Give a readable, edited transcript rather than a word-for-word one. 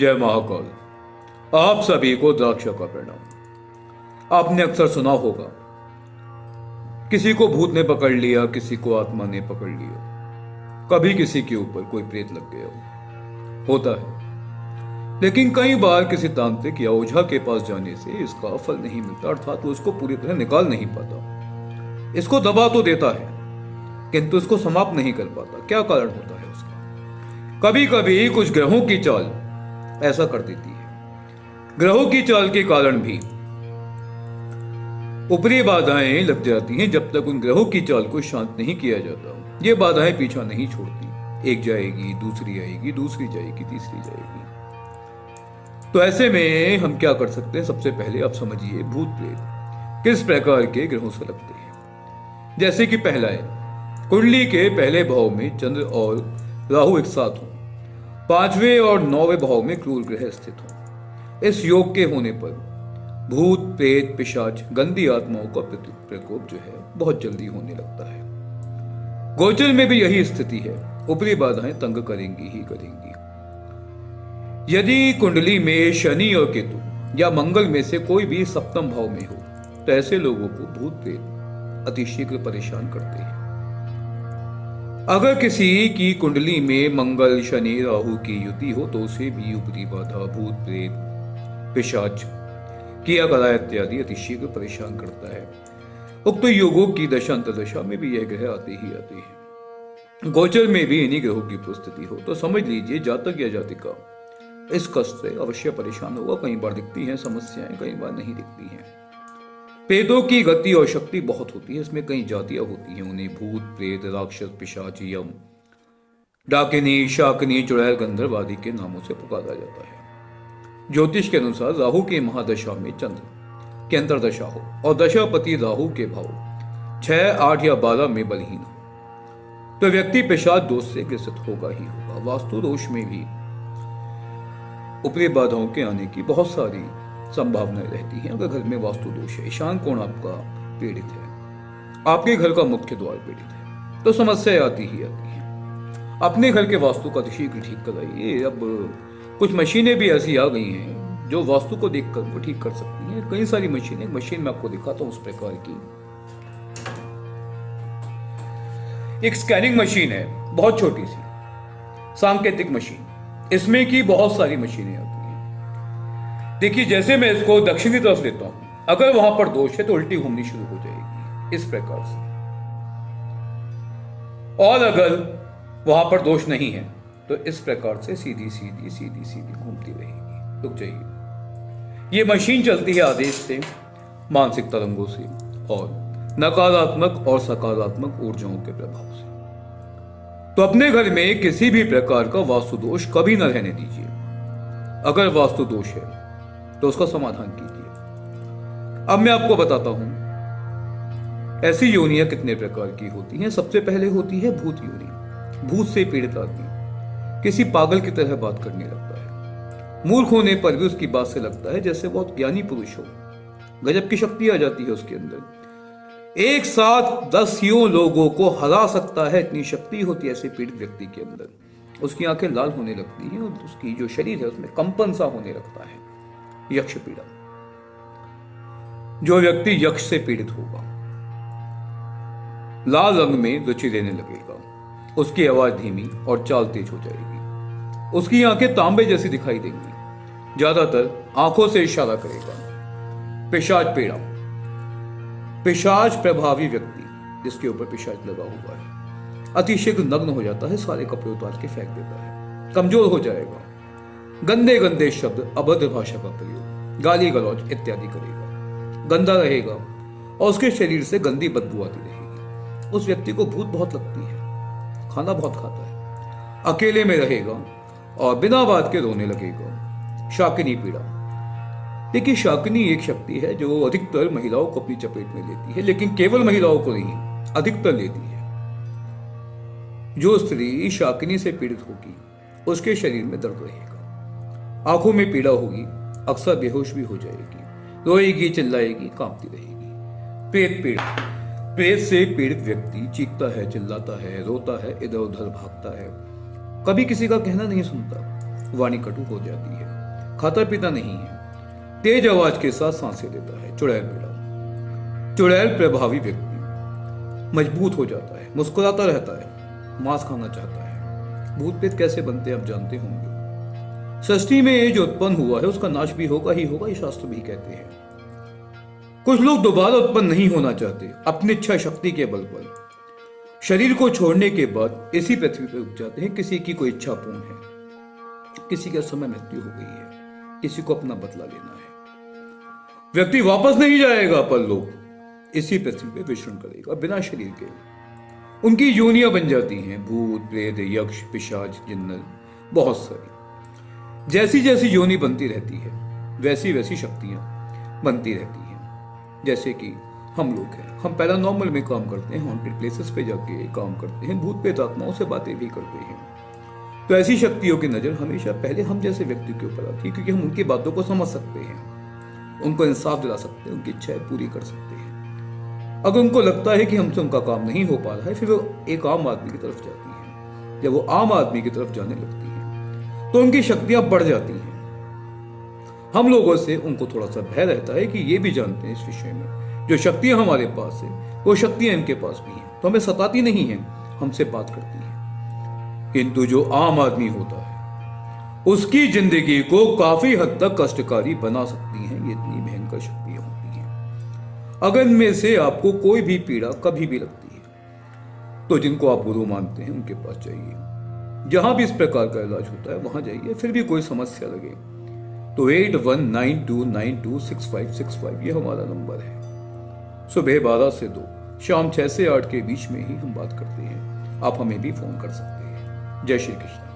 जय महाकाल। आप सभी को द्राक्षा का प्रणाम। आपने अक्सर सुना होगा, किसी को भूत ने पकड़ लिया, किसी को आत्मा ने पकड़ लिया, कभी किसी के ऊपर कोई प्रेत लग गया, होता है। लेकिन कई बार किसी तांत्रिक या ओझा के पास जाने से इसका फल नहीं मिलता, अर्थात वो इसको पूरी तरह निकाल नहीं पाता। इसको दबा तो देता है किंतु इसको समाप्त नहीं कर पाता। क्या कारण होता है उसका? कभी कभी कुछ ग्रहों की चाल ऐसा कर देती है। ग्रहों की चाल के कारण भी ऊपरी बाधाएं लग जाती हैं। जब तक उन ग्रहों की चाल को शांत नहीं किया जाता, ये बाधाएं पीछा नहीं छोड़ती। एक जाएगी, दूसरी आएगी, दूसरी जाएगी, तीसरी जाएगी। तो ऐसे में हम क्या कर सकते हैं? सबसे पहले आप समझिए, भूत प्रेत किस प्रकार के ग्रहों से लगते हैं। जैसे कि पहला है, कुंडली के पहले भाव में चंद्र और राहु एक साथ हो, 5वें और 9वें भाव में क्रूर ग्रह स्थित हो। इस योग के होने पर भूत प्रेत पिशाच गंदी आत्माओं का प्रकोप जो है बहुत जल्दी होने लगता है। गोचर में भी यही स्थिति है। ऊपरी बाधाएं तंग करेंगी ही करेंगी। यदि कुंडली में शनि और केतु या मंगल में से कोई भी सप्तम भाव में हो, तो ऐसे लोगों को भूत प्रेत अतिशीघ्र परेशान करते हैं। अगर किसी की कुंडली में मंगल शनि राहु की युति हो, तो उसे भी ऊपरी बाधा भूत प्रेत पिशाच किया गला इत्यादि अतिशीघ्र परेशान करता है। उक्त योगों की दशा अंतर्दशा में भी यह ग्रह आते ही आते हैं। गोचर में भी इन्हीं ग्रहों की उपस्थिति हो तो समझ लीजिए, जातक या जातिका इस कष्ट से अवश्य परेशान होगा। कई बार दिखती हैं समस्याएं, कई बार नहीं दिखती हैं। प्रेतों की गति और शक्ति बहुत होती है। इसमें कई जातियां होती हैं। उन्हें भूत प्रेत राक्षस पिशाच यम डाकिनी शाकिनी चुड़ैल गंधर्व आदि के नामों से पुकारा जाता है। ज्योतिष के अनुसार राहु के महादशा में चंद्र की अंतरदशा हो और दशापति राहु के भाव 6, 8 या 12 में बलहीन हो, तो व्यक्ति पिशाच दोष से ग्रसित होगा ही होगा। वास्तु दोष में भी ऊपरी बाधाओं के आने की बहुत सारी संभावनाएं रहती हैं। अगर घर में वास्तु दोष है, ईशान कोण आपका पीड़ित है, आपके घर का मुख्य द्वार पीड़ित है, तो समस्या आती ही आती है। अपने घर के वास्तु का शीघ्र ठीक कराइए। अब कुछ मशीनें भी ऐसी आ गई हैं जो वास्तु को देखकर वो ठीक कर सकती हैं। कई सारी मशीनें, मशीन मैं आपको दिखाता हूं उस प्रकार की। एक स्कैनिंग मशीन है, बहुत छोटी सी सांकेतिक मशीन। इसमें की बहुत सारी मशीनें आती हैं। देखिए, जैसे मैं इसको दक्षिणी तरफ लेता हूं, अगर वहां पर दोष है तो उल्टी घूमनी शुरू हो जाएगी इस प्रकार से। और अगर वहां पर दोष नहीं है तो इस प्रकार से सीधी सीधी सीधी सीधी घूमती रहेगी। रुक जाइए। ये मशीन चलती है आदेश से, मानसिक तरंगों से और नकारात्मक और सकारात्मक ऊर्जाओं के प्रभाव से। तो अपने घर में किसी भी प्रकार का वास्तु दोष कभी न रहने दीजिए। अगर वास्तु दोष है तो उसका समाधान कीजिए। अब मैं आपको बताता हूं ऐसी योनियां कितने प्रकार की होती हैं। सबसे पहले होती है भूत योनि। भूत से पीड़ित आदमी किसी पागल की तरह बात करने लगता है। मूर्ख होने पर भी उसकी बात से लगता है जैसे बहुत ज्ञानी पुरुष हो। गजब की शक्ति आ जाती है उसके अंदर। एक साथ 10 लोगों को हरा सकता है, इतनी शक्ति होती है ऐसे पीड़ित व्यक्ति के अंदर। उसकी आंखें लाल होने लगती हैं और उसकी जो शरीर है उसमें कंपन सा होने लगता है। यक्ष पीड़ा। जो व्यक्ति यक्ष से पीड़ित होगा, लाल रंग में रुचि लेने लगेगा, उसकी आवाज धीमी और चाल तेज हो जाएगी। उसकी आंखें तांबे जैसी दिखाई देंगी, ज्यादातर आंखों से इशारा करेगा। पिशाच पीड़ा। पिशाच प्रभावी व्यक्ति जिसके ऊपर पिशाच लगा हुआ है अतिशीघ्र नग्न हो जाता है, सारे कपड़े उतार के फेंक देता है, कमजोर हो जाएगा, गंदे गंदे शब्द, अभद्र भाषा का प्रयोग, गाली गलौज इत्यादि करेगा, गंदा रहेगा और उसके शरीर से गंदी बदबू आती रहेगी। उस व्यक्ति को भूत बहुत लगती है, खाना बहुत खाता है, अकेले में रहेगा और बिना बात के रोने लगेगा। शाकिनी पीड़ा। देखिए, शाकिनी एक शक्ति है जो अधिकतर महिलाओं को अपनी चपेट में लेती है, लेकिन केवल महिलाओं को नहीं, अधिकतर लेती है। जो स्त्री शाकिनी से पीड़ित होगी उसके शरीर में दर्द रहेगा, आंखों में पीड़ा होगी, अक्सर बेहोश भी हो जाएगी, रोएगी, चिल्लाएगी, कांपती रहेगी। प्रेत पीड़ा। प्रेत से पीड़ित व्यक्ति चीखता है, चिल्लाता है, रोता है, इधर उधर भागता है, कभी किसी का कहना नहीं सुनता, वाणी कटु हो जाती है, खाता पीता नहीं है, तेज आवाज के साथ सांसें लेता है। चुड़ैल पीड़ा। चुड़ैल प्रभावी व्यक्ति मजबूत हो जाता है, मुस्कुराता रहता है, मांस खाना चाहता है। भूत प्रेत कैसे बनते हैं आप जानते होंगे। सृष्टि में ये जो उत्पन्न हुआ है उसका नाश भी होगा ही होगा, ये शास्त्र भी कहते हैं। कुछ लोग दोबारा उत्पन्न नहीं होना चाहते, अपनी इच्छा शक्ति के बल पर शरीर को छोड़ने के बाद इसी पृथ्वी पर रुक जाते हैं। किसी की कोई इच्छा पूर्ण है, किसी का समय मृत्यु हो गई है, किसी को अपना बदला लेना है। व्यक्ति वापस नहीं जाएगा, पर लोग इसी पृथ्वी पे विचरण करेगा बिना शरीर के। उनकी योनियां बन जाती हैं, भूत प्रेत यक्ष पिशाच जिन्नत, बहुत सारी। जैसी जैसी योनि बनती रहती है वैसी वैसी शक्तियां बनती रहती हैं। जैसे कि हम लोग हैं, हम पैरानॉर्मल में काम करते हैं, हॉन्टेड प्लेसेस पे जाके काम करते हैं, भूत प्रेत आत्माओं से बातें भी करते हैं। तो ऐसी शक्तियों की नजर हमेशा पहले हम जैसे व्यक्ति के ऊपर आती है, क्योंकि हम उनकी बातों को समझ सकते हैं, उनको इंसाफ दिला सकते हैं, उनकी इच्छाएं पूरी कर सकते हैं। अगर उनको लगता है कि हमसे उनका काम नहीं हो पा रहा है, फिर वो एक आम आदमी की तरफ जाती है। जब वो आम आदमी की तरफ जाने लगती है तो उनकी शक्तियां बढ़ जाती हैं। हम लोगों से उनको थोड़ा सा भय रहता है कि ये भी जानते हैं इस विषय में, जो शक्तियां हमारे पास है वो शक्तियां इनके पास भी हैं, तो हमें सताती नहीं है, हमसे बात करती है। किंतु जो आम आदमी होता है उसकी जिंदगी को काफी हद तक कष्टकारी बना सकती हैं, ये इतनी भयंकर शक्तियां होती हैं। अगर इनमें से आपको कोई भी पीड़ा कभी भी लगती है तो जिनको आप गुरु मानते हैं उनके पास जाइए। जहां भी इस प्रकार का इलाज होता है वहां जाइए। फिर भी कोई समस्या लगे तो 8192926565 ये हमारा नंबर है। सुबह 12 से 2, शाम 6 से 8 के बीच में ही हम बात करते हैं। आप हमें भी फोन कर सकते हैं। जय श्री कृष्ण।